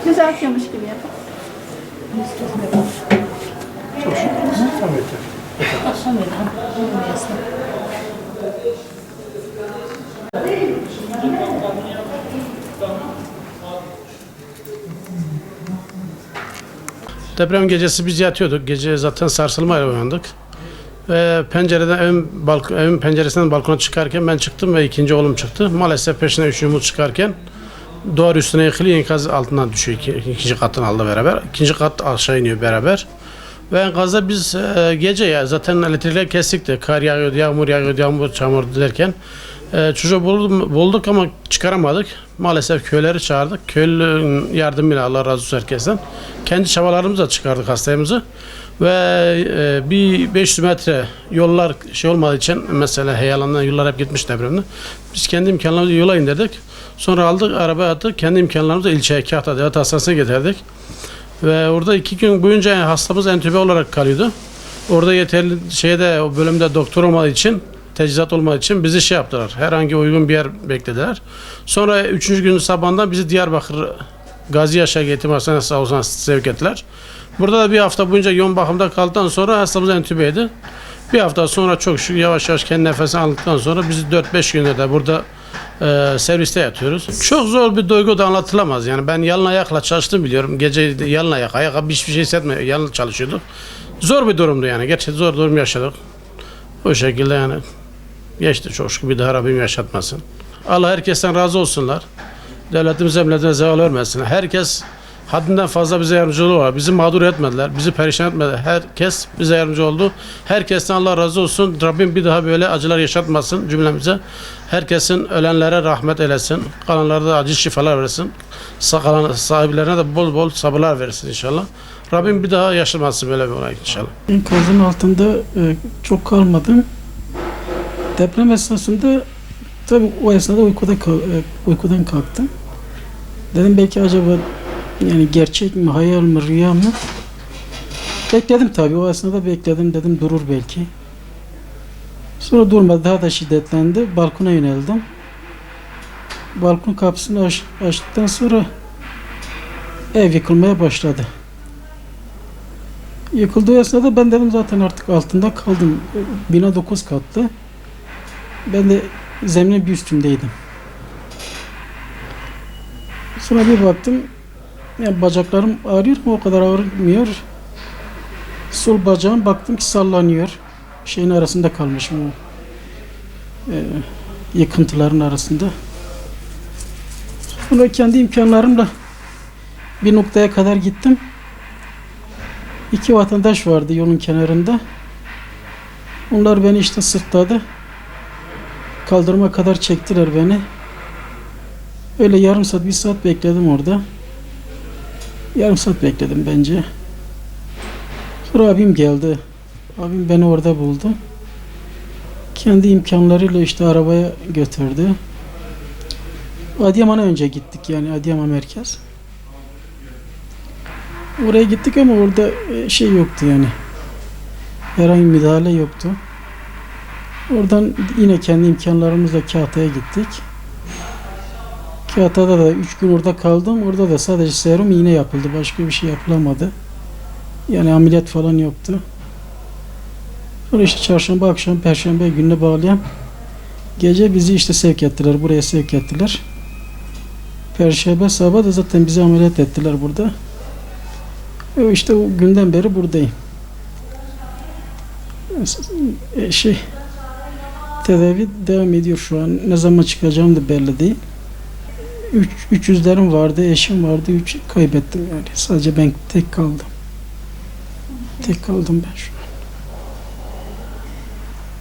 Düzeltiyormuş gibi yapın. Çok şükür. Tamam yeter. Deprem gecesi biz yatıyorduk. Gece zaten sarsılmayla uyandık. Ve pencereden evin penceresinden balkona çıkarken ben çıktım ve ikinci oğlum çıktı. Maalesef peşine üçüncümüz çıkarken duvar üstüne yıkılıyor, enkaz altından düşüyor. İkinci katın aldı beraber. İkinci kat aşağı iniyor beraber. Ve enkazda biz gece ya zaten elektrikler kestikti. Kar yağıyordu, yağmur, çamur derken çocuğu bulduk ama çıkaramadık. Maalesef köyleri çağırdık. Köylünün yardımıyla, Allah razı olsun herkesten, kendi çabalarımızla çıkardık hastayımızı. Ve bir 500 metre yollar olmadığı için, mesela heyelandan yollar hep gitmiş depremde. Biz kendi imkanlarımızla yola indirdik. Sonra aldık, arabaya attık. Kendi imkanlarımızla ilçeye, Kahta Devlet Hastanesi'ne getirdik. Ve orada 2 gün boyunca hastamız entübe olarak kalıyordu. Orada yeterli o bölümde doktor olmadığı için, teçhizat olmadığı için bizi yaptılar. Herhangi uygun bir yer beklediler. Sonra 3. gün sabahından bizi Diyarbakır Gazi Yaşar Eğitim Hastanesi sağ olsun sevk ettiler. Burada da bir hafta boyunca yoğun bakımda kaldıktan sonra hastamız entübeydi. Bir hafta sonra çok şükür yavaş yavaş kendi nefesini aldıktan sonra biz 4-5 günde de burada serviste yatıyoruz. Çok zor bir duygu da anlatılamaz. Yani ben yalın ayakla çalıştım biliyorum. Gece yalın ayak hiçbir şey hissetmiyor. Yalın çalışıyorduk. Zor bir durumdu yani. Gerçekten zor durum yaşadık. O şekilde yani geçti çok şükür. Bir daha Rabbim yaşatmasın. Allah herkesten razı olsunlar. Devletimize, milletimize zeval vermesin. Herkes haddinden fazla bize yardımcı oldular. Bizi mağdur etmediler. Bizi perişan etmediler. Herkes bize yardımcı oldu. Herkesten Allah razı olsun. Rabbim bir daha böyle acılar yaşatmasın cümlemize. Herkesin ölenlere rahmet eylesin. Kalanlara da acil şifalar versin. Kalan sahiplerine de bol bol sabırlar versin inşallah. Rabbim bir daha yaşatmasın böyle bir olay inşallah. Enkazın altında çok kalmadım. Deprem esnasında tabii o esnada uykudan kalktım. Dedim belki acaba yani gerçek mi, hayal mi, rüya mı? Bekledim tabii. O esnada bekledim. Dedim durur belki. Sonra durmadı. Daha da şiddetlendi. Balkona yöneldim. Balkon kapısını açtıktan sonra ev yıkılmaya başladı. Yıkıldığı esnada ben dedim zaten artık altında kaldım. Bina 9 katlı. Ben de zeminin bir üstündeydim. Sonra bir baktım, yani bacaklarım ağrıyor mu? O kadar ağrımıyor. Sol bacağım baktım ki sallanıyor. Şeyin arasında kalmışım o yıkıntıların arasında. Sonra kendi imkanlarımla bir noktaya kadar gittim. 2 vatandaş vardı yolun kenarında. Onlar beni işte sırtladı. Kaldırıma kadar çektiler beni. Öyle yarım saat, 1 saat bekledim orada. Yarım saat bekledim bence. Sonra abim geldi. Abim beni orada buldu. Kendi imkanlarıyla işte arabaya götürdü. Adıyaman'a önce gittik, yani Adıyaman merkez. Oraya gittik ama orada şey yoktu yani. Herhangi bir müdahale yoktu. Oradan yine kendi imkanlarımızla Kahta'ya gittik. Kahta'da da 3 gün orada kaldım. Orada da sadece serum iğne yapıldı. Başka bir şey yapılamadı. Yani ameliyat falan yoktu. Sonra işte çarşamba akşam, perşembe gününe bağlayan gece bizi işte sevk ettiler. Buraya sevk ettiler. Perşembe sabah da zaten bizi ameliyat ettiler burada. İşte o günden beri buradayım. Tedavi devam ediyor şu an. Ne zaman çıkacağım da belli değil. 300'lerim vardı, eşim vardı. 3 kaybettim yani. Sadece ben tek kaldım. Tek kaldım ben şu an.